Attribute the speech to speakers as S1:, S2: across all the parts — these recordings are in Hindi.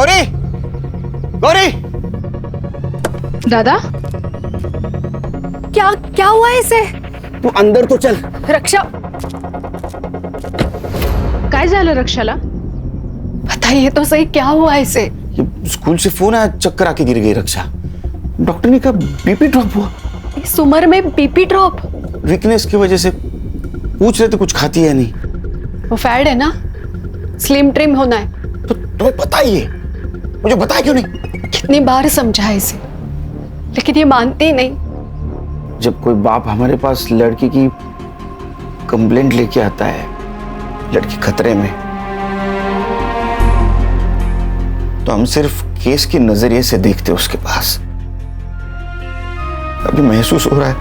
S1: गौरी, गौरी,
S2: दादा क्या क्या हुआ है इसे?
S1: तू अंदर तो चल।
S2: रक्षा काय झालं रक्षाला? बताइए तो सही क्या हुआ है इसे?
S1: ये स्कूल से फोन आया, चक्कर आके गिर गई रक्षा। डॉक्टर ने कहा बीपी ड्रॉप हुआ।
S2: इस उम्र में बीपी ड्रॉप?
S1: वीकनेस की वजह से। पूछ रहे थे कुछ खाती है नहीं।
S2: वो फैड है ना, स्लिम ट्रिम होना है।
S1: तो तुम्हें पता ही है, मुझे बताया क्यों नहीं?
S2: कितनी बार समझाया इसे, लेकिन ये मानती ही नहीं।
S1: जब कोई बाप हमारे पास लड़की की कंप्लेंट लेके आता है, लड़की खतरे में, तो हम सिर्फ केस के नजरिए से देखते उसके पास। अभी महसूस हो रहा है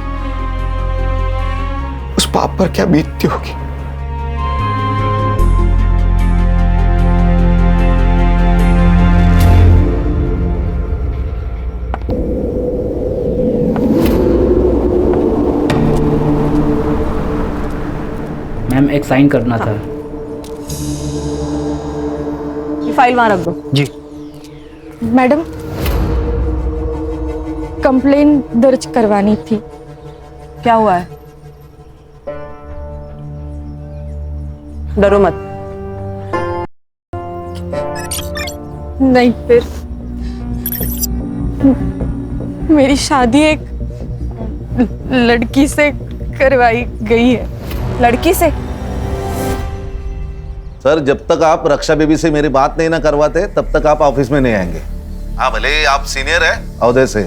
S1: उस बाप पर क्या बीतती होगी।
S3: मैम एक साइन करना था।
S4: ये फाइल वहां रख दो।
S3: जी।
S5: मैडम, कंप्लेन दर्ज करवानी थी।
S4: क्या हुआ है? डरो मत।
S5: नहीं, फिर मेरी शादी एक लड़की से करवाई गई है।
S4: लड़की से?
S6: सर, जब तक आप रक्षा बेबी से मेरी बात नहीं ना करवाते तब तक आप ऑफिस में नहीं आएंगे। हाँ, भले ही आप सीनियर है औहदे से,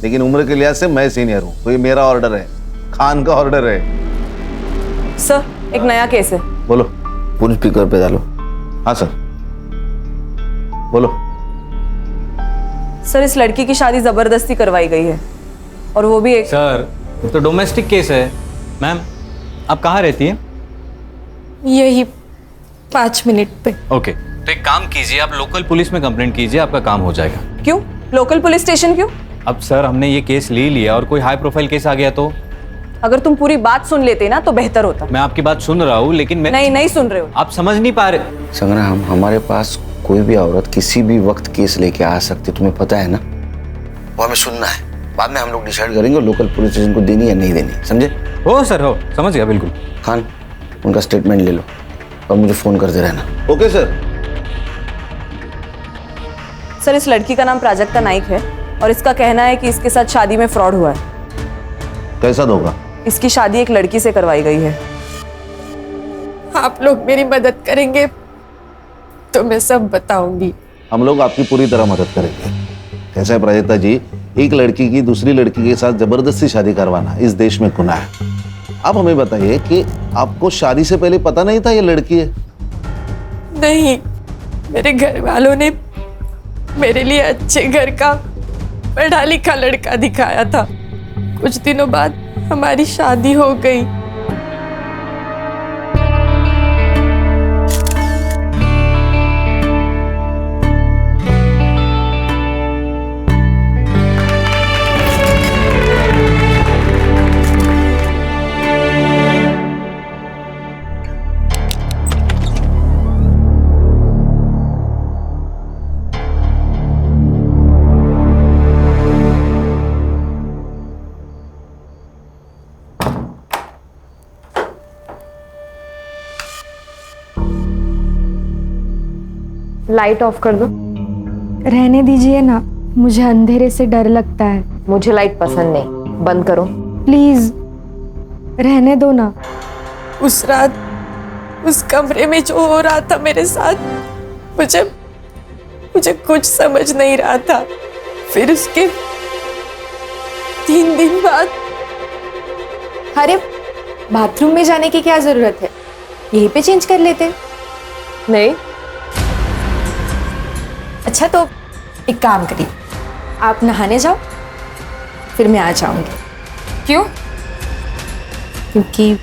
S6: लेकिन उम्र के लिहाज से मैं सीनियर हूँ, तो ये मेरा ऑर्डर है, खान का ऑर्डर है।
S4: सर, एक नया केस है।
S6: बोलो।
S1: फोन स्पीकर पे डालो।
S6: हाँ सर, बोलो।
S4: सर, इस लड़की की शादी जबरदस्ती करवाई गई है, और वो भी एक।
S7: सर, ये तो डोमेस्टिक केस है। मैम, आप कहाँ रहती हैं?
S5: यही 5 मिनट पे।
S7: ओके, तो एक काम कीजिए, आप लोकल पुलिस में कंप्लेंट कीजिए, आपका काम हो जाएगा।
S4: क्यों? लोकल पुलिस स्टेशन क्यों?
S7: अब सर, हमने ये केस ले लिया और कोई हाई प्रोफाइल केस आ गया तो?
S4: अगर तुम पूरी बात सुन लेते ना तो बेहतर होता।
S7: मैं आपकी बात सुन रहा हूँ, लेकिन मैं
S4: नहीं सुन रहे हो।
S7: आप समझ नहीं पा रहे।
S1: संग्राम, हमारे पास कोई भी औरत किसी भी वक्त केस लेके आ सकती, तुम्हें पता है ना। वो हमें सुनना है, बाद में हम लोग डिसाइड करेंगे लोकल पुलिस स्टेशन को देनी या नहीं देनी। समझे?
S7: हो सर, हो, समझ गया बिल्कुल।
S1: खान, उनका स्टेटमेंट ले लो और मुझे फोन करते रहना।
S6: Okay sir.
S4: सर, इस लड़की का नाम प्राजक्ता नाइक है और इसका कहना है कि इसके साथ शादी में फ्रॉड हुआ है।
S6: कैसा धोखा?
S4: इसकी शादी एक लड़की से करवाई गई है।
S5: आप लोग मेरी मदद करेंगे तो मैं सब बताऊंगी।
S6: हम लोग आपकी पूरी तरह मदद करेंगे। कैसा है प्राजक्ता जी, एक लड़की की दूसरी लड़की के साथ जबरदस्ती शादी करवाना इस देश में गुनाह है। आप हमें बताइए कि आपको शादी से पहले पता नहीं था ये लड़की है?
S5: नहीं, मेरे घर वालों ने मेरे लिए अच्छे घर का पढ़ा लिखा लड़का दिखाया था। कुछ दिनों बाद हमारी शादी हो गई।
S4: लाइट ऑफ कर दो।
S5: रहने दीजिए ना, मुझे अंधेरे से डर लगता है।
S4: मुझे लाइट पसंद नहीं, बंद करो।
S5: प्लीज रहने दो ना। उस रात उस कमरे में जो हो रहा था मेरे साथ, मुझे कुछ समझ नहीं रहा था। फिर उसके 3 दिन बाद।
S8: अरे, बाथरूम में जाने की क्या जरूरत है, यहीं पे चेंज कर लेते।
S4: नहीं।
S8: अच्छा, तो एक काम करिए, आप नहाने जाओ, फिर मैं आ जाऊंगी।
S4: क्यों?
S8: क्योंकि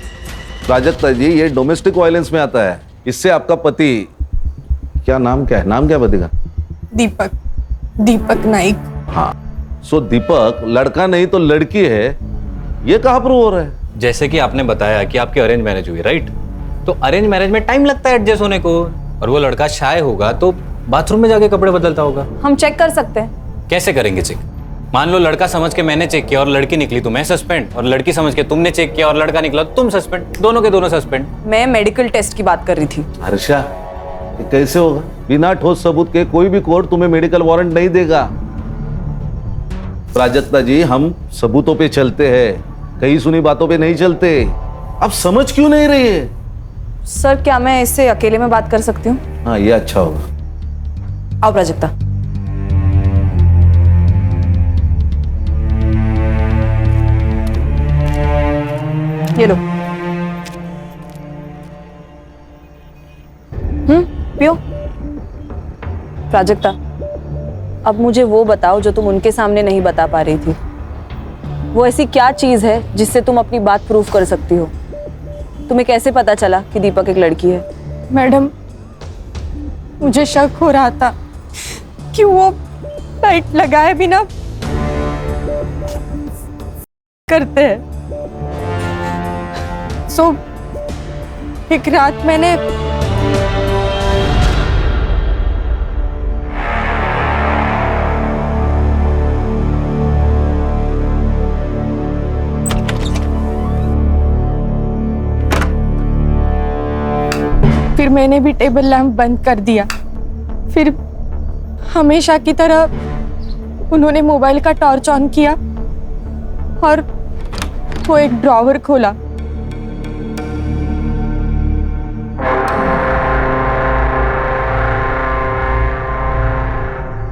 S6: प्राजक्ता जी, ये डोमेस्टिक वायलेंस में आता है। इससे आपका पति, क्या नाम क्या है? नाम क्या पति का?
S5: दीपक नाइक।
S6: हाँ, सो दीपक लड़का नहीं तो लड़की है, ये कहाँ प्रूव हो रहा है?
S7: जैसे कि आपने बताया कि आपकी अरेंज मैरिज हुई, राइट? तो अरेंज मैरिज में टाइम लगता है एडजस्ट होने को, और वो लड़का शाय होगा तो बाथरूम में जाके कपड़े बदलता होगा।
S4: हम चेक कर सकते हैं।
S7: कैसे करेंगे चेक? मान लो लड़का समझ के मैंने चेक किया और लड़की निकली तो मैं सस्पेंड, और लड़की समझ के तुमने चेक किया और लड़का निकला तो तुम सस्पेंड, दोनों के दोनों सस्पेंड।
S4: मैं मेडिकल टेस्ट की बात कर रही थी।
S6: हर्षा, ये कैसे होगा? बिना ठोस सबूत के कोई भी कोर्ट तुम्हें मेडिकल वारंट नहीं देगा। प्राजक्ता जी, हम सबूतों पे चलते हैं, कहीं सुनी बातों पे नहीं चलते। आप समझ क्यों नहीं रही है?
S4: सर, क्या मैं इससे अकेले में बात कर सकती हूँ?
S6: हाँ, ये अच्छा होगा।
S4: आओ प्राजक्ता। ये लो। पियो। प्राजक्ता, अब मुझे वो बताओ जो तुम उनके सामने नहीं बता पा रही थी। वो ऐसी क्या चीज है जिससे तुम अपनी बात प्रूफ कर सकती हो? तुम्हें कैसे पता चला कि दीपक एक लड़की है?
S5: मैडम, मुझे शक हो रहा था कि वो लाइट लगाए बिना करते हैं। सो एक रात मैंने फिर मैंने भी टेबल लैंप बंद कर दिया। फिर हमेशा की तरह उन्होंने मोबाइल का टॉर्च ऑन किया और वो एक ड्रॉवर खोला।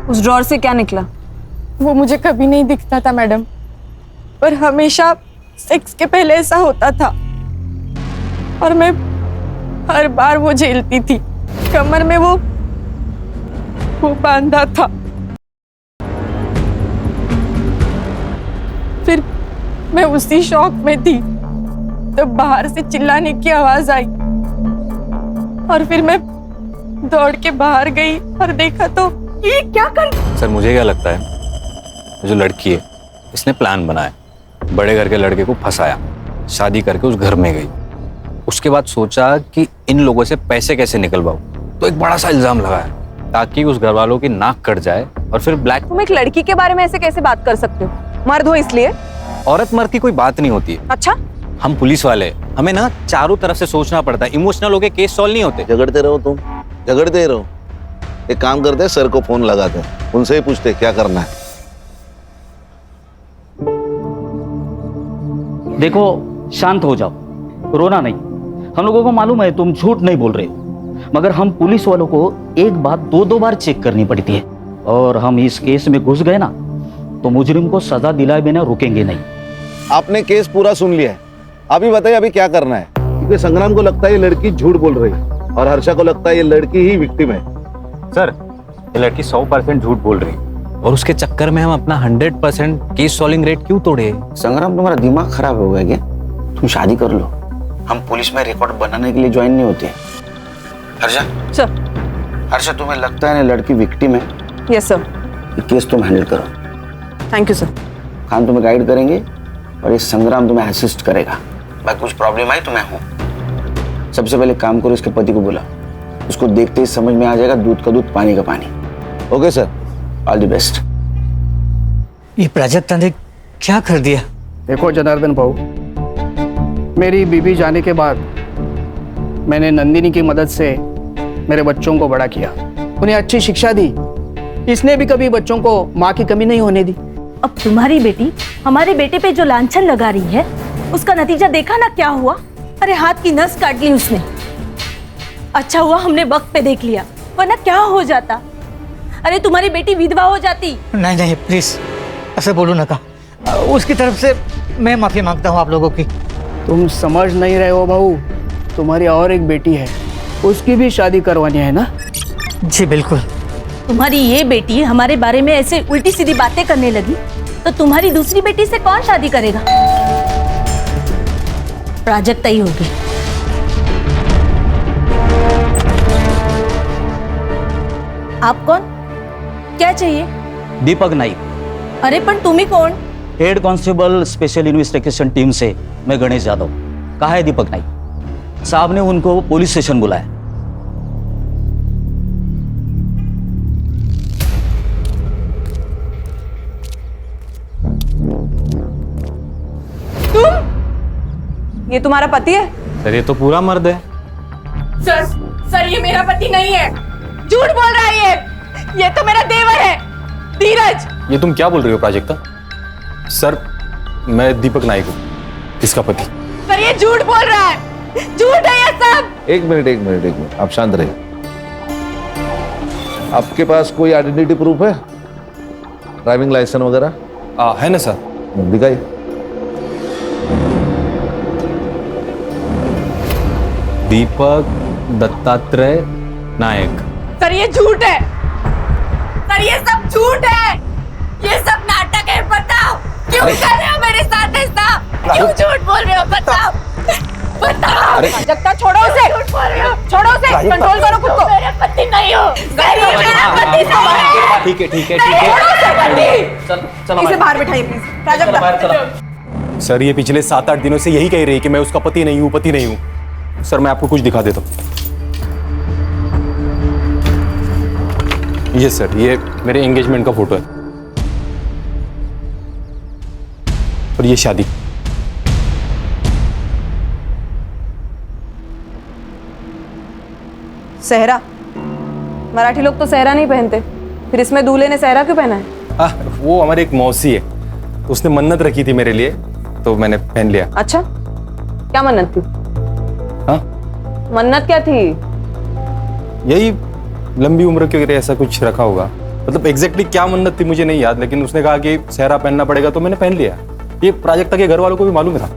S4: उस ड्रॉर से क्या निकला?
S5: वो मुझे कभी नहीं दिखता था मैडम, पर हमेशा सेक्स के पहले ऐसा होता था और मैं हर बार वो झेलती थी। कमर में वो बांधा था। फिर मैं उसी शौक में थी तो बाहर से चिल्लाने की आवाज आई और फिर मैं दौड़ के बाहर गई और देखा तो ये क्या कर।
S7: सर, मुझे क्या लगता है, जो लड़की है इसने प्लान बनाया, बड़े घर के लड़के को फंसाया, शादी करके उस घर में गई, उसके बाद सोचा कि इन लोगों से पैसे कैसे निकलवाऊं, तो एक बड़ा सा इल्जाम लगाया ताकि उस घर वालों की नाक कट जाए और फिर ब्लैक।
S4: तुम एक लड़की के बारे में ऐसे कैसे बात कर सकते हो? मर्द हो इसलिए?
S7: औरत मर्द की कोई बात नहीं होती है।
S4: अच्छा,
S7: हम पुलिस वाले, हमें ना चारों तरफ से सोचना पड़ता है, इमोशनल होके केस सॉल्व नहीं होते।
S6: झगड़ते रहो तुम, झगड़ते रहो। एक काम करते हैं, सर को फोन लगाते हैं, उनसे ही पूछते क्या करना है।
S3: देखो, शांत हो जाओ, रोना नहीं। हम लोगों को मालूम है तुम झूठ नहीं बोल रहे हो, मगर हम पुलिस वालों को एक बात दो बार चेक करनी पड़ती है, और हम इस केस में घुस गए ना तो मुजरिम को सजा दिलाए बिना रुकेंगे नहीं।
S6: आपने केस पूरा सुन लिया है, अभी बताइए अभी क्या करना है? क्योंकि संग्राम को लगता है ये लड़की झूठ बोल रही है और हर्षा को लगता है ये लड़की ही विक्टिम है।
S7: सर, ये लड़की 100% झूठ बोल रही है और उसके चक्कर में हम अपना 100% केस सॉल्विंग रेट क्यों तोड़े?
S1: संग्राम, तुम्हारा दिमाग खराब हो गया क्या? तुम शादी कर लो, हम पुलिस में रिकॉर्ड बनाने के लिए ज्वाइन नहीं होते। हर्षा
S4: सर।
S1: हर्षा, तुम्हें लगता है ना लड़की विक्टिम है?
S4: Yes sir.
S1: ये केस तुम हैंडल करो।
S4: Thank you sir.
S1: हम तुम्हें गाइड करेंगे और ये संग्राम तुम्हें असिस्ट करेगा। भाई कुछ प्रॉब्लम आई तो मैं हूँ। सबसे पहले काम करो, इसके पति को बुला, उसको देखते ही समझ में आ जाएगा दूध का दूध पानी का पानी।
S6: Okay sir,
S1: all the best.
S9: ये प्राजक्ता ने क्या कर दिया?
S10: देखो जनार्दन भाऊ, मेरी बीबी जाने के बाद मैंने नंदिनी की मदद से मेरे बच्चों को बड़ा किया, उन्हें अच्छी शिक्षा दी। इसने भी कभी बच्चों को माँ की कमी नहीं होने दी।
S11: अब तुम्हारी बेटी हमारे बेटे पे जो लांछन लगा रही है, उसका नतीजा देखा ना क्या हुआ? अरे हाथ की नस काट ली उसने। अच्छा हुआ हमने वक्त पे देख लिया, वरना क्या हो जाता? अरे तुम्हारी बेटी विधवा हो जाती।
S9: नहीं नहीं प्लीज ऐसे बोलो ना का। उसकी तरफ से मैं माफी मांगता हूँ आप लोगों की।
S10: तुम समझ नहीं रहे हो भाऊ, तुम्हारी और एक बेटी है, उसकी भी शादी करवानी है ना?
S9: जी बिल्कुल।
S11: तुम्हारी ये बेटी हमारे बारे में ऐसे उल्टी सीधी बातें करने लगी तो तुम्हारी दूसरी बेटी से कौन शादी करेगा? प्राजक्ता ही होगी। आप कौन? क्या चाहिए?
S3: दीपक नाइक।
S11: अरे पर तुम ही कौन?
S3: Head constable special investigation team से मैं गणेश यादव। कहा है दीपक नाइक? साहब ने उनको पुलिस स्टेशन बुलाया।
S4: ये तुम्हारा पति है?
S7: सर ये तो पूरा मर्द है।
S5: सर ये मेरा पति नहीं है, झूठ बोल रहा है ये तो मेरा देवर है, धीरज।
S7: ये तुम क्या बोल रही हो प्राजक्ता? सर मैं दीपक नायक हूँ, इसका पति।
S5: सर ये झूठ बोल रहा है, झूठ है ये सब।
S6: एक मिनट, आप शांत रहिए। आपके पास कोई आइडेंटिटी प्रूफ है, ड्राइविंग लाइसेंस वगैरह?
S7: है ना सर।
S6: दिखाइए।
S7: दीपक दत्तात्रेय नायक।
S5: सर ये झूठ है, सर ये सब झूठ है, ये सब नाटक है। बताओ क्यों कर रहे हो मेरे साथ ऐसा, क्यों झूठ बोल रहे हो? बताओ बताओ। जगता छोड़ो उसे, छोड़ो उसे, कंट्रोल करो खुद को। मेरे पति नहीं हो, मेरा पति नहीं है।
S7: ठीक है
S4: इसे बाहर बिठाइए प्लीज। प्राजक्ता,
S7: सर ये पिछले 7-8 दिनों से यही कह रही है कि मैं उसका पति नहीं हूँ। सर मैं आपको कुछ दिखा देता हूँ। ये सर, ये मेरे एंगेजमेंट का फोटो है और ये शादी।
S4: सहरा, मराठी लोग तो सहरा नहीं पहनते, फिर इसमें दूल्हे ने सहरा क्यों पहना है?
S7: वो हमारी एक मौसी है, उसने मन्नत रखी थी मेरे लिए तो मैंने पहन लिया।
S4: अच्छा, क्या मन्नत थी?
S7: हाँ?
S4: मन्नत क्या थी?
S7: यही लंबी उम्र के लिए ऐसा कुछ रखा होगा। मतलब एग्जैक्टली क्या मन्नत थी मुझे नहीं याद, लेकिन उसने कहा कि सहरा पहनना पड़ेगा तो मैंने पहन लिया। ये प्राजक्ता के घर वालों को भी मालूम था।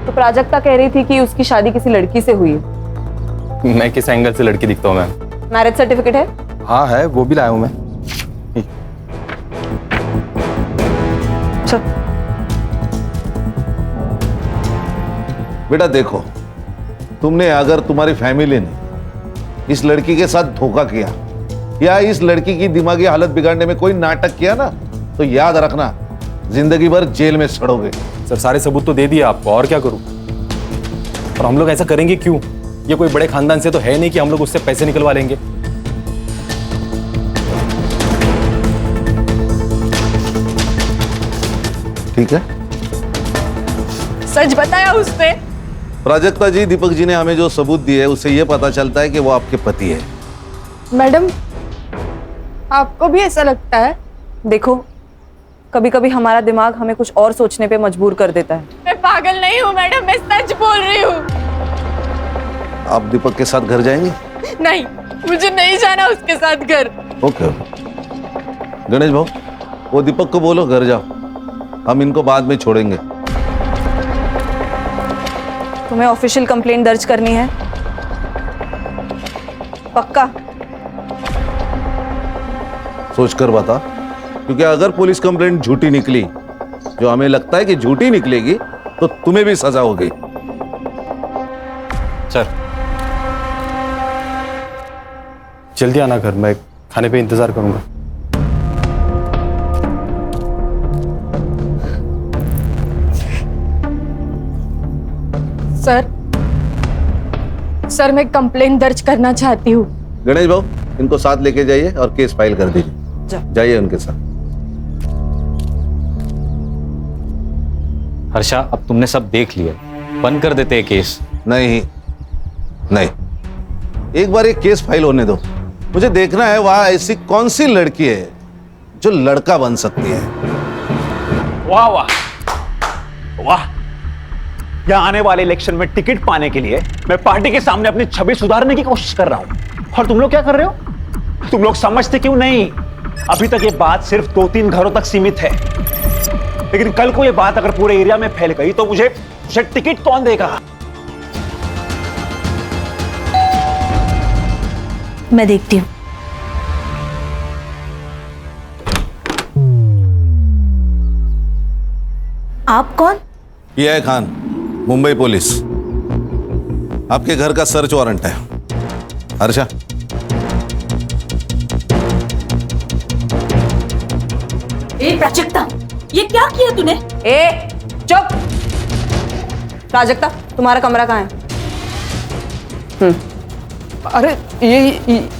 S4: तो प्राजक्ता कह रही थी कि उसकी शादी किसी लड़की से हुई है।
S7: मैं किस एंगल से लड़की दिखता हूँ मैम?
S4: मैरिज सर्टिफिकेट है?
S7: हाँ है, वो भी लाया हूँ मैं।
S6: बेटा देखो, तुमने अगर तुम्हारी फैमिली ने इस लड़की के साथ धोखा किया या इस लड़की की दिमागी हालत बिगाड़ने में कोई नाटक किया ना, तो याद रखना जिंदगी भर जेल में सड़ोगे।
S7: सर सारे सबूत तो दे दिए आपको, और क्या करूं? और हम लोग ऐसा करेंगे क्यों? ये कोई बड़े खानदान से तो है नहीं कि हम लोग उससे पैसे निकलवा लेंगे।
S6: ठीक है,
S5: सच बताया उसने।
S6: प्राजक्ता जी, दीपक जी ने हमें जो सबूत दिए उससे यह पता चलता है कि वो आपके पति है।
S5: मैडम आपको भी ऐसा लगता है?
S4: देखो, कभी कभी हमारा दिमाग हमें कुछ और सोचने पे मजबूर कर देता है।
S5: मैं पागल नहीं हूँ मैडम, मैं सच बोल रही हूँ।
S6: आप दीपक के साथ घर जाएंगे?
S5: नहीं, मुझे नहीं जाना उसके साथ घर।
S6: ओके गणेश भाऊ, वो दीपक को बोलो घर जाओ, हम इनको बाद में छोड़ेंगे।
S4: तुम्हें ऑफिशियल कंप्लेंट दर्ज करनी है? पक्का?
S6: सोच कर बता, क्योंकि अगर पुलिस कंप्लेंट झूठी निकली, जो हमें लगता है कि झूठी निकलेगी, तो तुम्हें भी सजा होगी।
S7: सर जल्दी आना घर, मैं खाने पे इंतजार करूंगा।
S5: सर मैं कंप्लेंट दर्ज करना चाहती हूँ।
S6: गणेश भाऊ, इनको साथ लेके जाइए और केस फाइल कर दीजिए। जाइए उनके साथ।
S7: हर्षा, अब तुमने सब देख लिया, बंद कर देते हैं केस।
S6: नहीं नहीं, एक बार एक केस फाइल होने दो। मुझे देखना है वहां ऐसी कौन सी लड़की है जो लड़का बन सकती है।
S12: वाह वाह वाह, यहाँ आने वाले इलेक्शन में टिकट पाने के लिए मैं पार्टी के सामने अपनी छवि सुधारने की कोशिश कर रहा हूं, और तुम लोग क्या कर रहे हो? तुम लोग समझते क्यों नहीं? अभी तक ये बात सिर्फ 2-3 घरों तक सीमित है, लेकिन कल को ये बात अगर पूरे एरिया में फैल गई तो मुझे टिकट कौन देगा?
S11: मैं देखती हूँ। आप कौन?
S6: ये है खान, मुंबई पुलिस। आपके घर का सर्च वारंट है। हर्षा,
S11: ए प्राजक्ता, ये क्या किया तूने?
S4: ए चुप! प्राजक्ता, तुम्हारा कमरा कहाँ है?
S10: अरे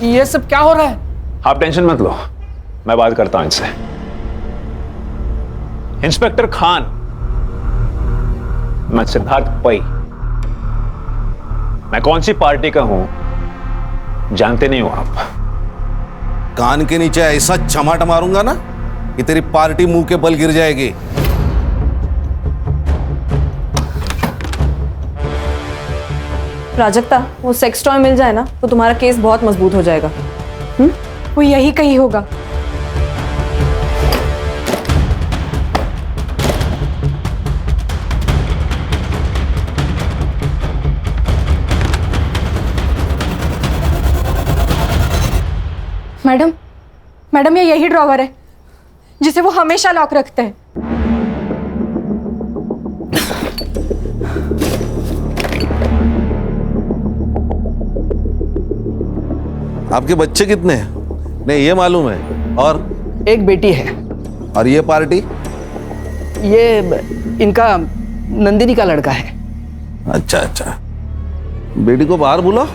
S10: ये सब क्या हो रहा है?
S12: आप टेंशन मत लो, मैं बात करता हूं इनसे। इंस्पेक्टर खान, मैं सिद्धार्थ पै, मैं कौन सी पार्टी का हूं जानते नहीं हो आप।
S6: कान के नीचे ऐसा चमाट मारूंगा ना कि तेरी पार्टी मुंह के बल गिर जाएगी।
S4: प्राजक्ता, वो सेक्स टॉय मिल जाए ना तो तुम्हारा केस बहुत मजबूत हो जाएगा।
S2: वो यही कहीं होगा। मैडम, मैडम ये यही ड्रॉवर है जिसे वो हमेशा लॉक रखते हैं।
S6: आपके बच्चे कितने हैं? नहीं ये मालूम है। और
S10: एक बेटी है।
S6: और ये पार्टी?
S10: ये इनका नंदिनी का लड़का है।
S6: अच्छा अच्छा, बेटी को बाहर बुलाओ।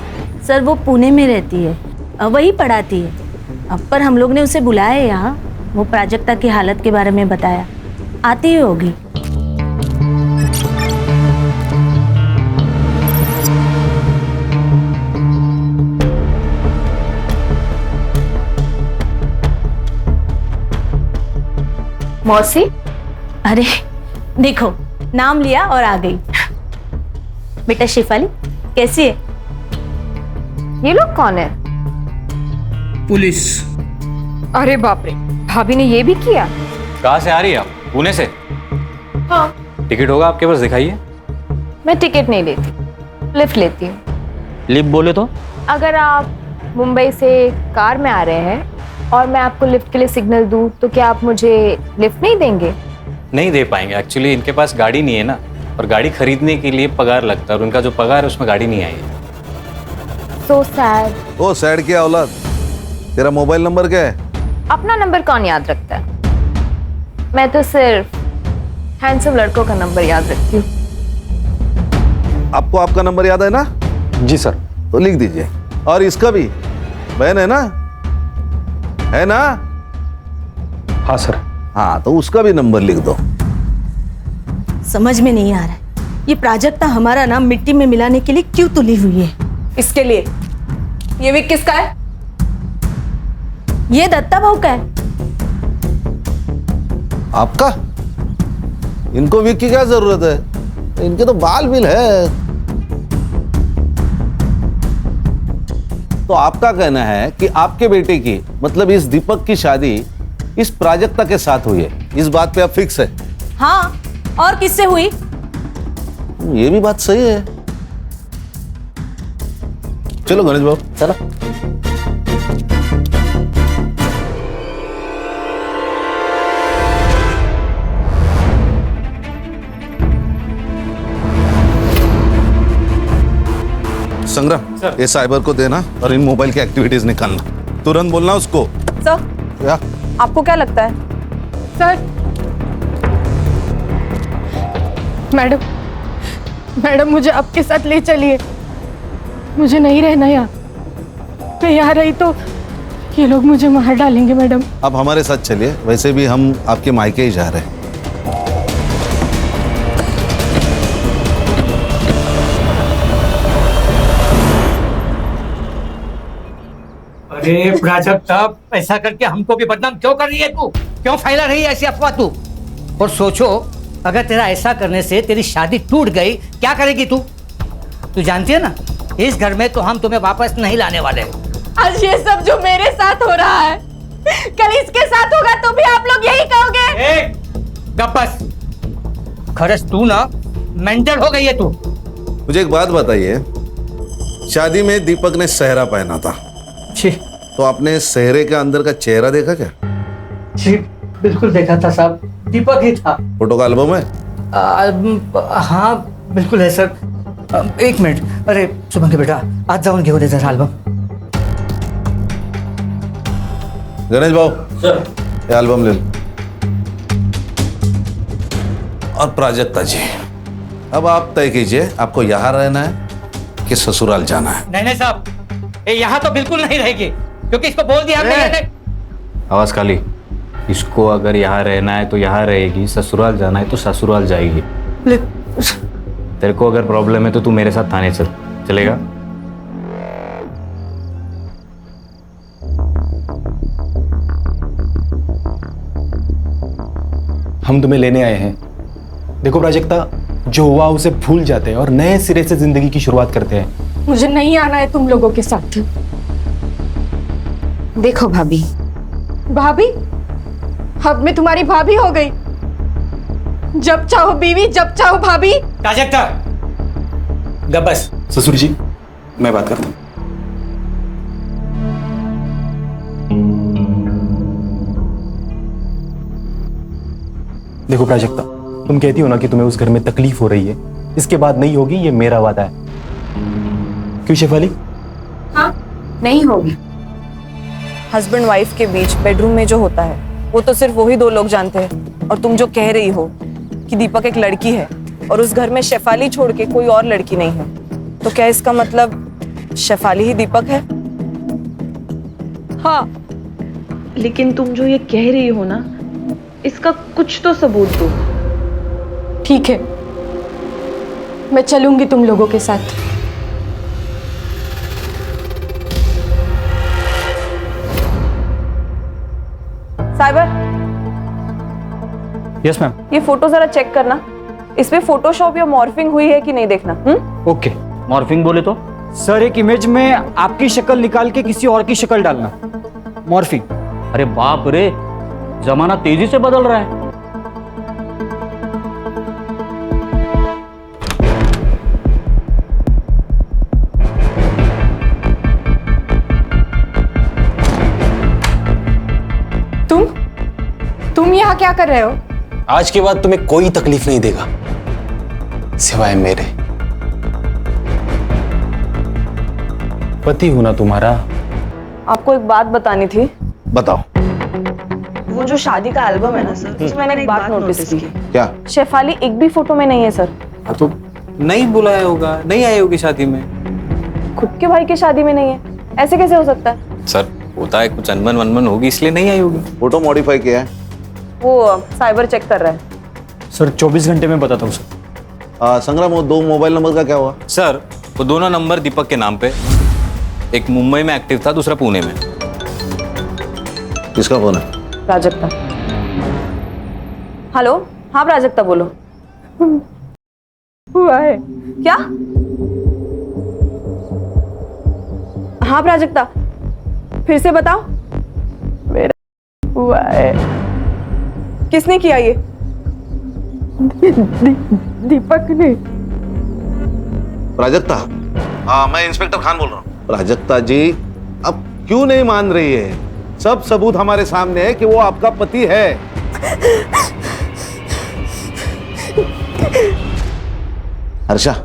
S11: सर वो पुणे में रहती है, वही पढ़ाती है। अब पर हम लोग ने उसे बुलाया है यहाँ, वो प्राजक्ता की हालत के बारे में बताया, आती ही होगी।
S8: मौसी,
S11: अरे देखो, नाम लिया और आ गई। बेटा शिफाली कैसी है?
S8: ये लोग कौन है?
S10: पुलिस।
S8: अरे बाप रे, भाभी ने ये भी किया?
S7: कहाँ से आ रही है आप? पुणे से?
S8: हाँ।
S7: टिकट होगा आपके पास, दिखाइए।
S8: मैं टिकट नहीं लेती, लिफ्ट लेती हूँ।
S3: लिफ्ट बोले तो?
S8: अगर आप मुंबई से कार में आ रहे हैं और मैं आपको लिफ्ट के लिए सिग्नल दूँ तो क्या आप मुझे लिफ्ट नहीं देंगे?
S7: नहीं दे पाएंगे, एक्चुअली इनके पास गाड़ी नहीं है ना, और गाड़ी खरीदने के लिए पगार लगता है और उनका जो पगार है उसमें गाड़ी नहीं आई है।
S8: So sad।
S6: ओ सैड क्या औलाद, तेरा मोबाइल नंबर क्या है?
S8: अपना नंबर कौन याद रखता है? मैं तो सिर्फ हैंडसम लड़कों का नंबर याद रखती हूँ।
S6: आपको आपका नंबर याद है ना?
S12: जी सर।
S6: तो लिख दीजिए। और इसका भी, बहन है ना? है ना?
S12: हाँ सर।
S6: हाँ तो उसका भी नंबर लिख दो।
S11: समझ में नहीं आ रहा है, ये प्राजक्ता हमारा नाम मिट्टी में मिलाने के लिए क्यों तुली हुई है?
S4: इसके लिए ये विक किसका है?
S11: ये दत्ता भाऊ का है।
S6: आपका? इनको विक की क्या जरूरत है? इनके तो बाल बिल है। तो आपका कहना है कि आपके बेटे की, मतलब इस दीपक की शादी इस प्राजक्ता के साथ हुई है, इस बात पे आप फिक्स है?
S11: हाँ, और किससे हुई?
S6: ये भी बात सही है। चलो गणेश बाबू चलो। संग्राम, ये साइबर को देना और इन मोबाइल की एक्टिविटीज निकालना। तुरंत बोलना उसको।
S4: सर,
S6: क्या?
S4: आपको क्या लगता है?
S2: सर, मैडम, मैडम मुझे आपके साथ ले चलिए, मुझे नहीं रहना यहाँ। मैं यहाँ रही तो ये लोग मुझे मार डालेंगे मैडम।
S6: आप हमारे साथ चलिए, वैसे भी हम आपके मायके ही जा रहे हैं।
S9: अरे प्राजक्ता, ऐसा करके हमको भी बदनाम क्यों कर रही है तू? क्यों फैला रही है ऐसी अफवाह तू? और सोचो, अगर तेरा ऐसा करने से तेरी शादी टूट गई, क्या करेगी तू? तू जानती है ना, इस घर में तो हम तुम्हें वापस नहीं लाने वाले।
S2: आज ये सब जो मेरे साथ हो रहा है, कल इसके साथ होगा तो भी आप लोग यही कहोगे।
S9: गप्पस, खरस तू ना मेंटल हो गई है तू।
S6: मुझे एक बात बताइए, शादी में दीपक ने सेहरा पहना था, तो आपने सेहरे के अंदर का चेहरा देखा क्या?
S9: जी बिल्कुल देखा था साहब, दीपक ही था।
S6: फोटो का एल्बम है?
S9: हाँ बिल्कुल है सर। एक मिनट, अरे सुमन के बेटा आज जाऊन घेऊ दे जरा एल्बम।
S6: गणेश बाबू सर, ये एल्बम ले लो। और प्राजक्ता जी, अब आप तय कीजिए, आपको यहाँ रहना है कि ससुराल जाना है?
S9: नहीं साहब, ये यहाँ तो बिल्कुल नहीं रहेगी, क्योंकि इसको बोल दिया हमने।
S7: आवाज काली, इसको अगर यहाँ रहना है तो यहाँ रहेगी, ससुराल जाना है तो ससुराल जाएगी। तेरे को अगर प्रॉब्लम है तो तू मेरे साथ थाने चल, चलेगा?
S13: हम तुम्हें लेने आए हैं। देखो प्राजक्ता, जो हुआ उसे भूल जाते हैं और नए सिरे से जिंदगी की शुरुआत करते हैं।
S2: मुझे नहीं आना है तुम लोगों के साथ।
S8: देखो भाभी,
S2: भाभी? अब मैं तुम्हारी भाभी हो गई। जब चाहो बीवी, जब चाहो भाभी।
S9: प्राजक्ता, बस।
S13: ससुर जी, मैं बात करता हूँ। देखो प्राजक्ता, तुम कहती हो ना कि तुम्हें उस घर में तकलीफ हो रही है, इसके बाद नहीं होगी, ये मेरा वादा है। क्यों शेफाली?
S8: हाँ, नहीं होगी।
S4: हस्बैंड वाइफ के बीच बेडरूम में जो होता है वो तो सिर्फ वही दो लोग जानते हैं। और तुम जो कह रही हो कि दीपक एक लड़की है और उस घर में शेफाली छोड़ के कोई और लड़की नहीं है, तो क्या इसका मतलब शेफाली ही दीपक है?
S5: हाँ,
S4: लेकिन तुम जो ये कह रही हो ना, इसका कुछ तो सबूत दो।
S2: ठीक है, मैं चलूंगी तुम लोगों के साथ।
S4: Cyber,
S13: yes ma'am.
S4: ये फोटो जरा चेक करना, इसमें फोटोशॉप या मॉर्फिंग हुई है कि नहीं देखना।
S13: ओके।
S3: मॉर्फिंग बोले तो?
S10: सर, एक इमेज में आपकी शक्ल निकाल के किसी और की शक्ल डालना, मॉर्फिंग।
S3: अरे बाप रे, जमाना तेजी से बदल रहा है।
S2: तुम यहाँ क्या कर रहे हो?
S13: आज के बाद तुम्हें कोई तकलीफ नहीं देगा सिवाय मेरे। पति हूं ना तुम्हारा।
S4: आपको एक बात बतानी थी।
S6: बताओ।
S4: वो जो शादी का एल्बम है ना सर, उसमें मैंने एक बात नोटिस की।
S6: क्या?
S4: शेफाली एक भी फोटो में नहीं है सर।
S7: तो नहीं बुलाया होगा, नहीं आई होगी शादी में।
S4: खुद के भाई की शादी में नहीं है, ऐसे कैसे हो सकता है?
S7: सर, होता है, कुछ अनबन वनबन होगी इसलिए नहीं आई होगी।
S6: फोटो मॉडिफाई किया है?
S4: वो साइबर चेक कर रहा है।
S10: सर 24 घंटे में बताता हूँ सर।
S6: संग्राम, वो 2 मोबाइल नंबर का क्या हुआ?
S7: सर, वो दोनों नंबर दीपक के नाम पे, एक मुंबई में एक्टिव था, दूसरा पुणे में।
S6: किसका फोन है?
S4: प्राजक्ता। हेलो, हाँ प्राजक्ता बोलो।
S2: हुआ है
S4: क्या? हाँ प्राजक्ता, फिर से बताओ।
S2: मेरा हुआ है।
S4: किसने किया ये?
S2: दीपक ने।
S6: प्राजक्ता, हाँ मैं इंस्पेक्टर खान बोल रहा हूँ। प्राजक्ता जी, अब क्यों नहीं मान रही है? सब सबूत हमारे सामने है कि वो आपका पति है। हर्षा,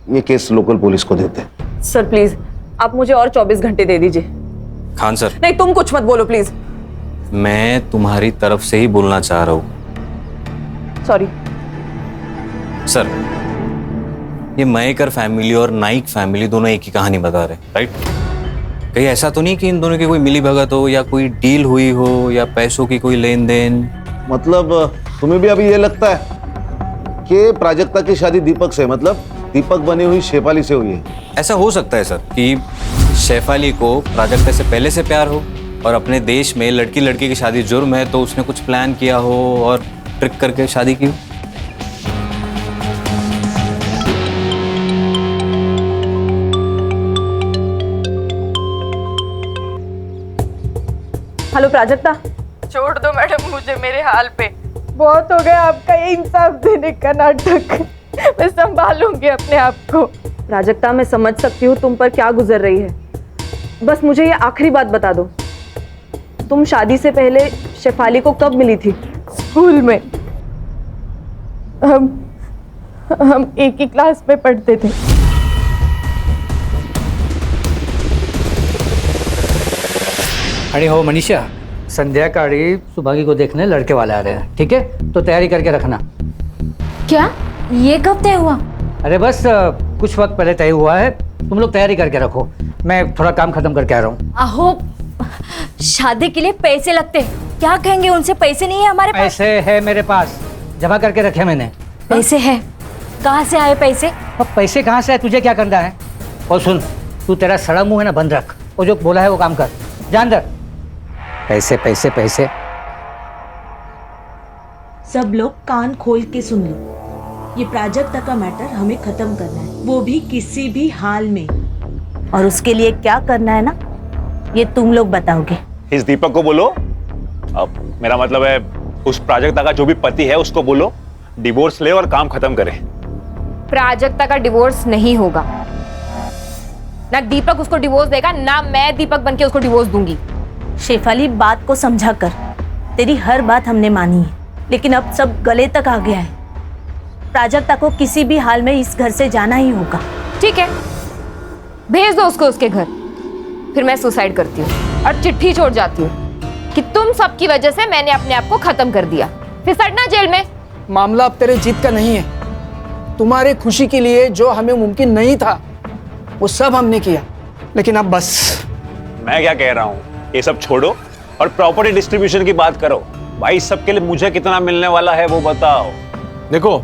S6: ये केस लोकल पुलिस को देते हैं।
S4: सर प्लीज, आप मुझे और 24 घंटे दे दीजिए।
S7: खान सर,
S4: नहीं, तुम कुछ मत बोलो प्लीज।
S7: मैं तुम्हारी तरफ से ही बोलना चाह रहा हूँ।
S4: सॉरी
S7: सर, ये मयेकर फैमिली और नाइक फैमिली दोनों एक ही कहानी बता रहे, राइट? कहीं ऐसा तो नहीं कि इन दोनों की कोई मिली भगत हो या कोई डील हुई हो या पैसों की कोई लेन देन?
S6: मतलब तुम्हें भी अभी ये लगता है कि प्राजक्ता की शादी दीपक से, मतलब दीपक बनी हुई शेफाली से हुई है?
S7: ऐसा हो सकता है सर कि शेफाली को प्राजक्ता से पहले से प्यार हो और अपने देश में लड़की लड़की की शादी जुर्म है, तो उसने कुछ प्लान किया हो और ट्रिक करके शादी की हो।
S4: हेलो प्राजक्ता।
S2: छोड़ दो मैडम मुझे मेरे हाल पे। बहुत हो गया आपका ये इंसाफ देने का नाटक। मैं संभालूंगी अपने आप को।
S4: प्राजक्ता, मैं समझ सकती हूँ तुम पर क्या गुजर रही है। बस मुझे ये आखिरी बात बता दो, तुम शादी से पहले शेफाली को कब मिली थी?
S2: स्कूल में। हम एक ही क्लास में पढ़ते थे।
S9: अरे हो मनीषा, संध्याकाळी सुभागी को देखने लड़के वाले आ रहे हैं, ठीक है? तो तैयारी करके रखना।
S8: क्या? ये कब तय हुआ?
S9: अरे बस कुछ वक्त पहले तय हुआ है, तुम लोग तैयारी करके रखो, मैं थोड़ा काम खत्म करके आ रहा हूँ।
S11: आहो, शादी के लिए पैसे लगते, क्या कहेंगे उनसे? पैसे नहीं है हमारे पास।
S9: पैसे है मेरे पास, जमा करके रखे मैंने।
S11: पैसे है? कहाँ से आए पैसे?
S9: अब पैसे कहाँ से है, तुझे क्या करना है? और सुन, तू तेरा सड़ा मुंह है ना बंद रख, और जो बोला है वो काम कर, जा अंदर। पैसे पैसे पैसे।
S11: सब लोग कान खोल के सुन लो, ये प्राजक्ता का मैटर हमें खत्म करना है, वो भी किसी भी हाल में। और उसके लिए क्या करना है ना, ये तुम लोग बताओगे।
S12: इस दीपक को बोलो, अब मेरा मतलब है उस प्राजक्ता का जो भी पति है उसको बोलो डिवोर्स ले और काम खत्म करे।
S8: प्राजक्ता का डिवोर्स नहीं होगा, ना दीपक उसको डिवोर्स देगा, ना मैं दीपक बनके उसको डिवोर्स दूंगी।
S11: शेफाली, बात को समझा कर, तेरी हर बात हमने मानी है, लेकिन अब सब गले तक आ गया है। प्राजक्ता को किसी भी हाल में इस घर से जाना ही होगा।
S8: ठीक है, भेज दो उसको उसके घर, फिर मैं सुसाइड करती हूँ और चिट्ठी छोड़ जाती हूँ कि तुम सबकी वजह से मैंने अपने आप को खत्म कर दिया, फिर सड़ना जेल में।
S10: मामला अब तेरे जीत का नहीं है। तुम्हारी खुशी के लिए जो हमें मुमकिन नहीं था वो सब हमने किया, लेकिन अब बस।
S12: मैं क्या कह रहा हूँ, ये सब छोड़ो और प्रॉपर्टी डिस्ट्रीब्यूशन की बात करो। भाई सबके लिए मुझे कितना मिलने वाला है वो बताओ।
S13: देखो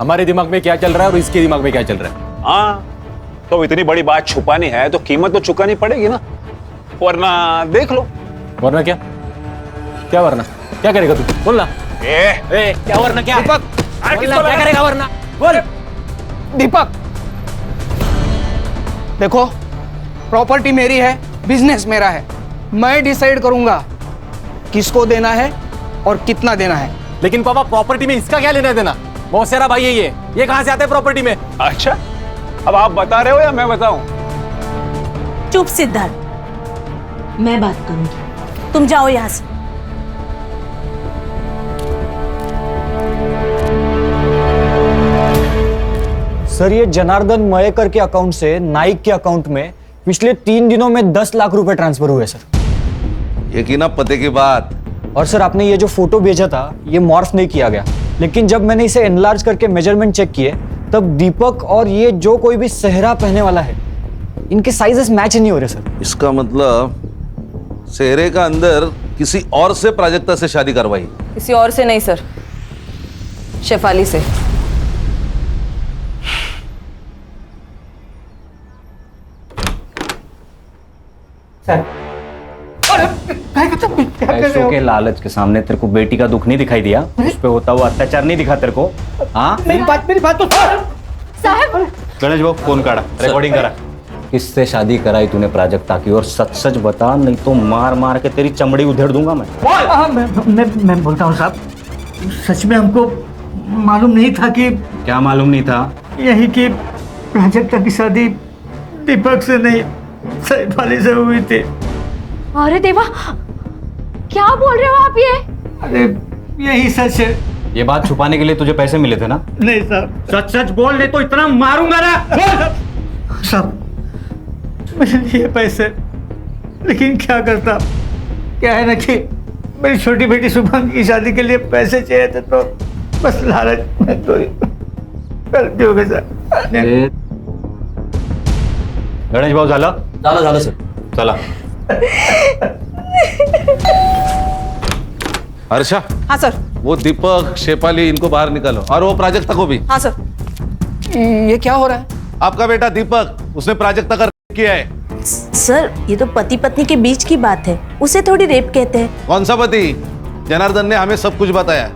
S13: हमारे दिमाग में क्या चल रहा है और इसके दिमाग में क्या चल रहा है।
S12: हाँ, तो इतनी बड़ी बात छुपानी है तो कीमत तो चुकानी पड़ेगी ना, वरना देख लो।
S13: वरना क्या? क्या वरना? क्या करेगा तू? बोल ना।
S10: क्या वरना क्या? दीपक, बोलना, क्या करेगा वरना? बोल। दीपक, देखो प्रॉपर्टी मेरी है, बिजनेस मेरा है, मैं डिसाइड करूंगा किसको देना है और कितना देना है।
S13: लेकिन पापा प्रॉपर्टी में इसका क्या लेना देना? बहुत सारा भाई है ये कहां से आता है प्रॉपर्टी में?
S12: अच्छा, अब आप बता रहे हो या मैं बताऊं?
S11: चुप सिद्धार्थ, मैं बात करूंगी, तुम जाओ यहां से।
S14: सर, ये जनार्दन मयेकर के अकाउंट से नाइक के अकाउंट में पिछले 3 दिनों में 10 लाख रुपए ट्रांसफर हुए सर।
S6: ये की ना पते की बात।
S14: और सर, आपने ये जो फोटो भेजा था ये मॉर्फ नहीं किया गया, लेकिन जब मैंने इसे एनलार्ज करके मेजरमेंट चेक किए तब दीपक और ये जो कोई भी सेहरा पहनने वाला है इनके साइजेस मैच नहीं हो रहे सर।
S6: इसका मतलब सेहरे का अंदर किसी और से प्राजक्ता से शादी करवाई?
S4: किसी और से नहीं सर, शेफाली से।
S3: पैसों के लालच के सामने तेरे को बेटी का दुख नहीं दिखाई दिया? उस पे होता हुआ अत्याचार नहीं दिखा तेरे को? हाँ,
S9: मेरी बात तो
S8: साहब,
S12: गणेश बाबू फोन काटा, रिकॉर्डिंग करा।
S3: किससे शादी कराई तूने प्राजक्ता की? और सच सच बता, नहीं तो मार मार के तेरी चमड़ी उधेड़ दूंगा मैं।
S9: मैं बोलता हूँ साहब, सच में हमको मालूम नहीं था कि।
S3: क्या मालूम नहीं था?
S9: यही कि प्राजक्ता की शादी दीपक से नहीं शेफाली से हुई थी।
S8: अरे देवा, क्या बोल रहे हो आप ये?
S9: अरे यही सच है।
S3: ये बात छुपाने के लिए तुझे पैसे मिले थे ना?
S9: नहीं साहब, सच सच बोल दे तो इतना मारूंगा ना। साहब, मेरे लिए पैसे, लेकिन क्या करता, क्या है ना कि मेरी छोटी बेटी शुभांगी की शादी के लिए पैसे चाहिए थे, तो बस लालच में तो गलती हो गई सर।
S3: गणेश भाऊ झालं सर, चला।
S6: हर्षा।
S4: हाँ सर।
S6: वो दीपक, शेफाली, इनको बाहर निकालो, और वो प्राजक्ता को भी।
S4: हाँ सर।
S10: ये क्या हो रहा है?
S6: आपका बेटा दीपक, उसने प्राजक्ता का रेप किया है।
S11: सर, ये तो पति पत्नी के बीच की बात है, उसे थोड़ी रेप कहते हैं।
S6: कौन सा पति? जनार्दन ने हमें सब कुछ बताया,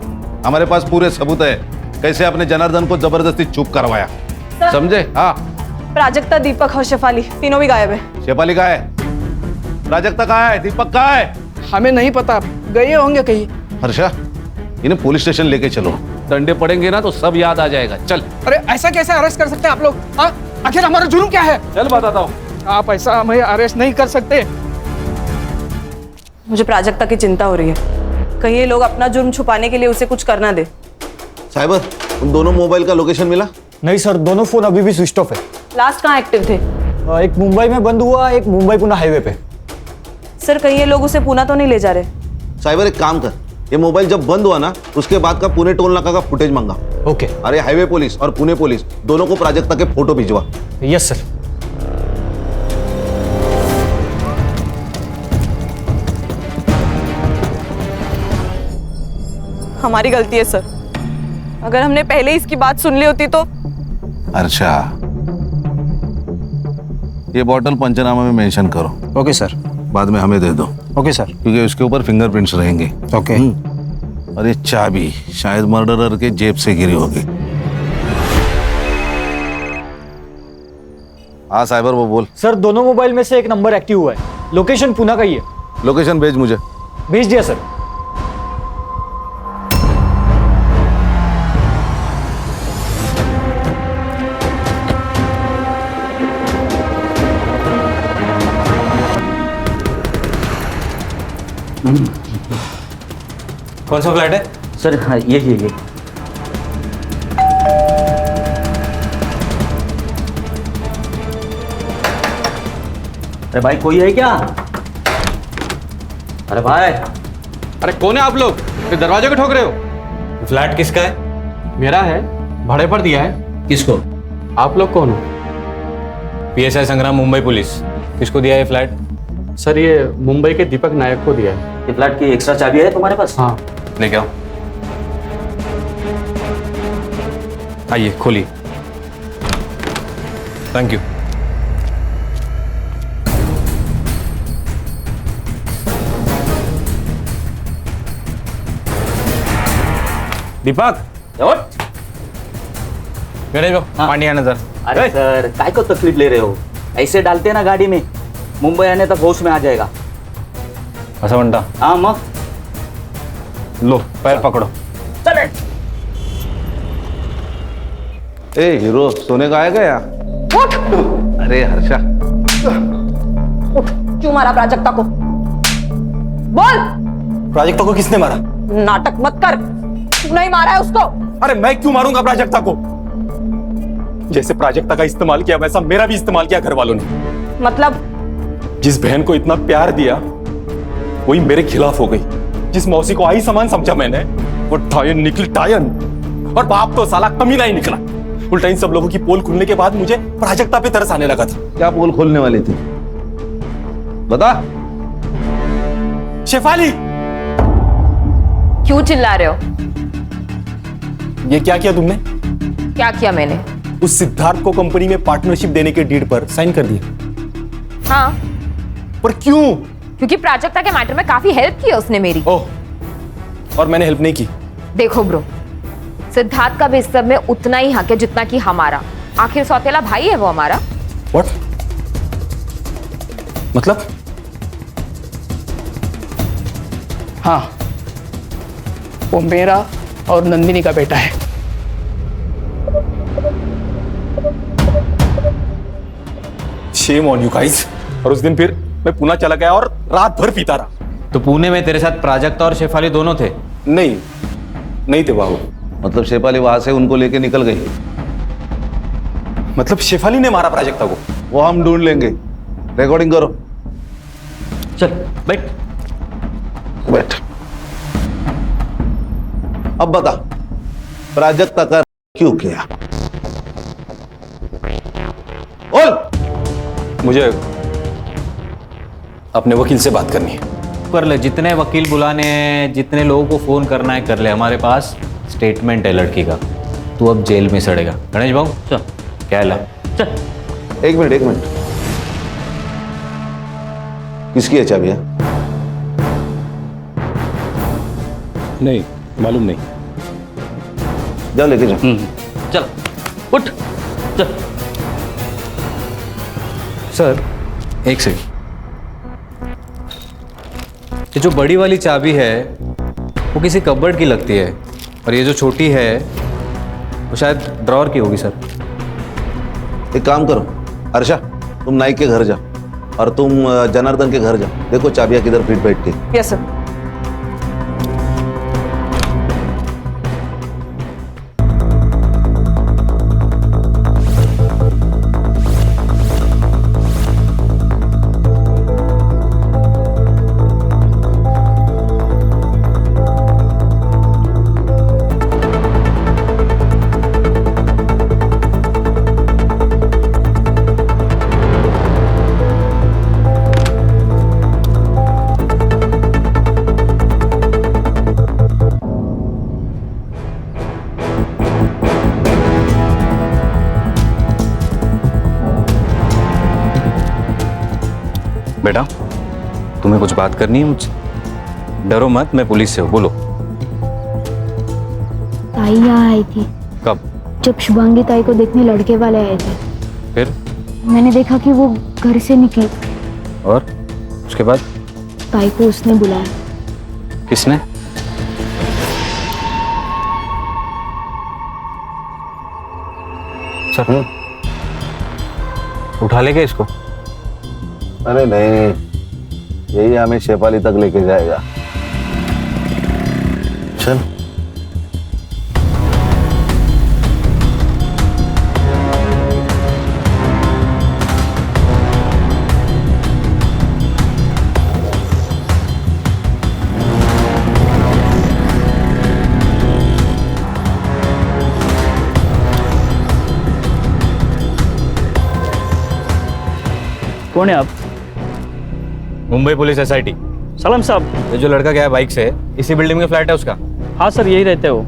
S6: हमारे पास पूरे सबूत है कैसे आपने जनार्दन को जबरदस्ती चुप करवाया, समझे? हाँ।
S4: प्राजक्ता, दीपक और शेफाली तीनों भी गायब है।
S6: शेफाली कहाँ है? प्राजक्ता कहाँ है? दीपक कहाँ है?
S10: हमें नहीं पता, गए होंगे कहीं।
S6: हर्षा, इन्हें पुलिस स्टेशन लेके चलो, डंडे पड़ेंगे ना तो सब याद आ जाएगा। चल।
S10: अरे ऐसा कैसे अरेस्ट कर सकते हैं आप लोग? हाँ, आखिर हमारा जुर्म क्या है?
S6: चल बताता हूँ।
S10: आप ऐसा हमें अरेस्ट नहीं कर सकते।
S4: मुझे प्राजक्ता की चिंता हो रही है, कहीं ये लोग अपना जुर्म छुपाने के लिए उसे कुछ करना दे।
S6: साइबर, उन दोनों मोबाइल का लोकेशन मिला?
S14: नहीं सर, दोनों फोन अभी भी स्विच ऑफ है।
S4: लास्ट कहाँ एक्टिव थे?
S14: एक मुंबई में बंद हुआ, एक मुंबई पुणे हाईवे पे।
S4: सर, कहीं ये लोग उसे पूना तो नहीं ले जा रहे?
S6: साइबर, एक काम कर, ये मोबाइल जब बंद हुआ ना उसके बाद का पुणे टोल नाका का फुटेज मांगा।
S14: ओके।
S6: अरे हाईवे पुलिस और पुणे पुलिस दोनों को प्राजक्ता के फोटो भिजवा।
S14: Yes sir.
S4: हमारी गलती है सर, अगर हमने पहले इसकी बात सुन ली होती तो
S6: अर्षा, ये बॉटल पंचनामा में मेंशन करो।
S14: Okay sir.
S6: बाद में हमें दे दो।
S14: Okay sir.
S6: क्योंकि उसके ऊपर फिंगरप्रिंट्स रहेंगे।
S14: ओके।
S6: और ये चाबी शायद मर्डरर के जेब से गिरी होगी। हाँ साइबर, वो बोल।
S14: सर दोनों मोबाइल में से एक नंबर एक्टिव हुआ है, लोकेशन पुणे का ही है।
S6: लोकेशन भेज मुझे।
S14: भेज दिया सर।
S7: कौन सा फ्लैट है
S3: सर? हाँ ये अरे भाई कोई है क्या? अरे भाई,
S13: अरे कौन है आप लोग? फिर दरवाजे को ठोक रहे हो?
S7: फ्लैट किसका है?
S13: मेरा है, भाड़े पर दिया है।
S3: किसको?
S13: आप लोग कौन हो?
S7: पीएसआई संग्राम, मुंबई पुलिस। किसको दिया है फ्लैट?
S13: सर ये मुंबई के दीपक नायक को दिया है।
S3: ये फ्लैट की एक्स्ट्रा चाबी है तुम्हारे पास?
S13: हाँ।
S7: लेके आओ। आइए खोलिए। Thank you. दीपक, गणेश भाऊ, पानी आना जरा।
S3: अरे सर काय को तकलीफ ले रहे हो? ऐसे डालते हैं ना गाड़ी में, मुंबई आने तक होश में आ जाएगा।
S7: असं म्हणता?
S3: हाँ मग।
S7: लो पैर पकड़ो।
S3: चले।
S6: ए हीरो, सोने का आएगा या? अरे हर्षा,
S4: क्यों मारा प्राजक्ता को? बोल।
S13: प्राजक्ता को किसने मारा?
S4: नाटक मत कर, तू नहीं मारा है उसको।
S13: अरे मैं क्यों मारूंगा प्राजक्ता को? जैसे प्राजक्ता का इस्तेमाल किया वैसा मेरा भी इस्तेमाल किया घर वालों ने।
S4: मतलब?
S13: जिस बहन को इतना प्यार दिया वही मेरे खिलाफ हो गई। जिस मौसी को आई समान समझा मैंने, वो टायन निकली टायन। और बाप तो साला कमीना ही निकला। उल्टा इन सब लोगों की पोल खुलने के बाद मुझे प्राजक्ता पे तरस आने लगा था।
S6: क्या पोल खोलने वाली थी? बता।
S13: शेफाली,
S8: क्यों चिल्ला रहे हो?
S13: ये क्या किया तुमने?
S8: क्या किया मैंने?
S13: उस सिद्धार्थ को कंपनी में पार्टनरशिप देने के डीड पर साइन कर दिया।
S8: हाँ।
S13: पर क्यों?
S8: क्योंकि प्राजक्ता के मैटर में काफी हेल्प की है उसने मेरी।
S13: ओह, और मैंने हेल्प नहीं की?
S8: देखो ब्रो, सिद्धार्थ का भी इस सब में उतना ही हक है जितना कि हमारा। आखिर सौतेला भाई है वो हमारा।
S13: What? मतलब?
S10: हाँ, वो मेरा और नंदिनी का बेटा है।
S13: Shame on you guys। और उस दिन फिर मैं पुणे चला गया और रात भर पीता रहा।
S7: तो पुणे में तेरे साथ प्राजक्ता और शेफाली दोनों थे?
S13: नहीं थे बाबू।
S6: मतलब शेफाली वहां से उनको लेके निकल गई?
S13: मतलब शेफाली ने मारा प्राजक्ता को?
S6: वो हम ढूंढ लेंगे। रिकॉर्डिंग करो।
S3: चल बैठ।
S6: बैठ। अब बता, प्राजक्ता का क्यों किया? बोल।
S13: मुझे अपने वकील से बात करनी है।
S7: कर ले, जितने वकील बुलाने हैं, जितने लोगों को फोन करना है कर ले। हमारे पास स्टेटमेंट है लड़की का। तू अब जेल में सड़ेगा। गणेश भाऊ चल, क्या ला?
S6: चल। एक मिनट। किसकी है चाबियां?
S13: नहीं मालूम नहीं।
S6: जाओ लेके जाओ।
S3: चल उठ चल।
S7: सर एक सेकंड, ये जो बड़ी वाली चाबी है वो किसी कबर्ड की लगती है, और ये जो छोटी है वो शायद ड्रॉअर की होगी। सर
S6: एक काम करो अर्षा, तुम नाइक के घर जाओ और तुम जनार्दन के घर जाओ। देखो चाबियां किधर फिट बैठती है।
S4: Yes sir.
S7: बेटा तुम्हें कुछ बात करनी है मुझसे? डरो मत, मैं पुलिस से हूँ, बोलो।
S15: ताई यहाँ आई थी
S7: कब?
S15: जब शुभांगी ताई को देखने लड़के वाले आए थे।
S7: फिर?
S15: मैंने देखा कि वो घर से निकली।
S7: और उसके बाद?
S15: ताई को उसने बुलाया।
S7: किसने? सर उठा लेगा इसको?
S6: अरे नहीं, यही हमें शेफाली तक लेके जाएगा। चल।
S3: कौन है आप?
S7: Mumbai police SIT।
S3: सलाम साहब।
S7: ये जो लड़का गया है बाइक से, इसी बिल्डिंग में फ्लैट है उसका?
S3: हाँ सर, यही रहते हो।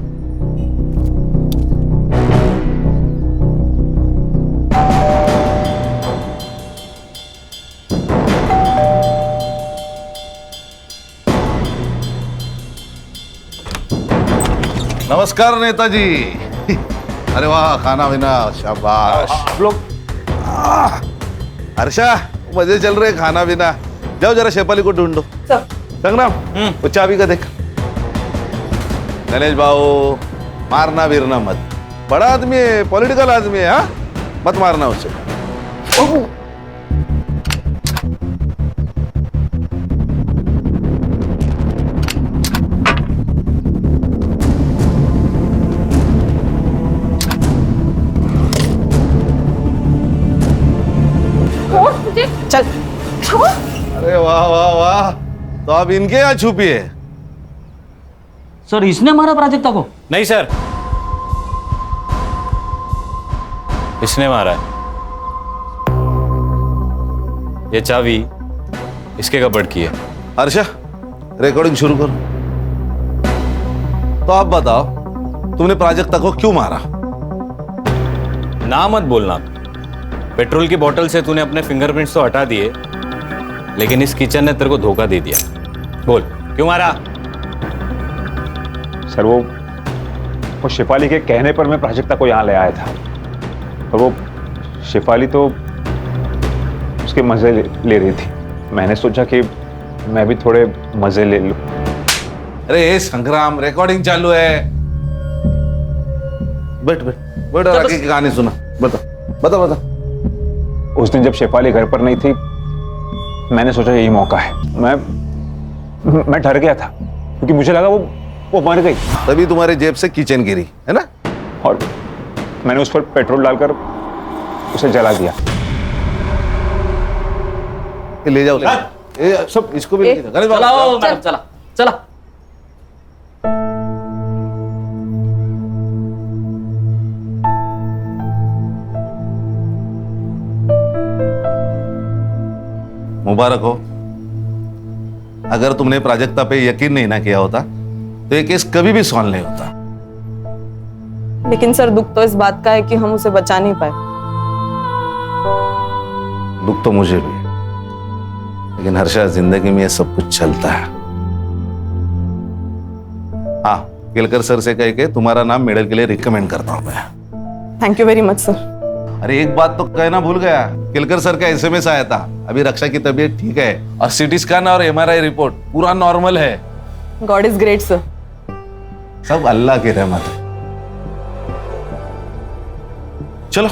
S6: नमस्कार नेताजी। अरे वाह, खाना पीना शाबाश।
S12: आप लोग
S6: हर्षा, मजे चल रहे, खाना पीना। जाओ जरा शेफाली को ढूंढो। संग्राम, वो चाबी का देख। गणेश भाऊ, मारना बिरना मत, बड़ा आदमी है, पॉलिटिकल आदमी है, हाँ मत मारना उसे।
S4: चल।
S6: अरे वाह वाह वाह, तो आप इनके यहाँ छुपी है?
S3: सर इसने मारा प्राजक्ता को?
S7: नहीं सर, इसने मारा है। ये चाबी इसके कपबोर्ड की है।
S6: हर्षा, रिकॉर्डिंग शुरू करो। तो आप बताओ, तुमने प्राजक्ता को क्यों मारा?
S7: ना मत बोलना। पेट्रोल की बोतल से तूने अपने फिंगरप्रिंट्स तो हटा दिए, लेकिन इस किचन ने तेरे को धोखा दे दिया। बोल क्यों मारा?
S12: सर वो शेफाली के कहने पर मैं प्राजक्ता को यहाँ ले आया था, और वो शेफाली तो उसके मजे ले रही थी। मैंने सोचा कि मैं भी थोड़े मजे ले लूं।
S6: अरे संग्राम, रिकॉर्डिंग चालू है। बैठ बैठ बैठ और आगे की कहानी सुना। बता बता बता।
S12: उस दिन जब शेफाली घर पर नहीं थी, मैंने सोचा यही मौका है। मैं डर गया था क्योंकि मुझे लगा वो मर गई।
S6: तभी तुम्हारे जेब से किचन गिरी है ना,
S12: और मैंने उस पर पेट्रोल डालकर उसे जला दिया।
S6: ले जाओ सब, इसको भी ले जाओ।
S3: चलाओ मैडम, चला चला।
S6: मुबारक हो। अगर तुमने प्राजक्ता पे यकीन नहीं ना किया होता तो ये केस कभी भी सॉल्व नहीं होता।
S4: लेकिन सर, दुख तो इस बात का है कि हम उसे बचा नहीं पाए।
S6: दुख तो मुझे भी है, लेकिन हर्षा, जिंदगी में ये सब कुछ चलता है। हाँ, केलकर सर से कह के तुम्हारा नाम मेडल के लिए रिकमेंड करता हूं मैं।
S4: Thank you very much sir.
S6: अरे एक बात तो कहना भूल गया, केलकर सर का SMS आया था। अभी रक्षा की तबीयत ठीक है और CT स्कैन और MRI रिपोर्ट पूरा नॉर्मल है।
S4: God is great sir.
S6: सब अल्लाह की रहमत है। चलो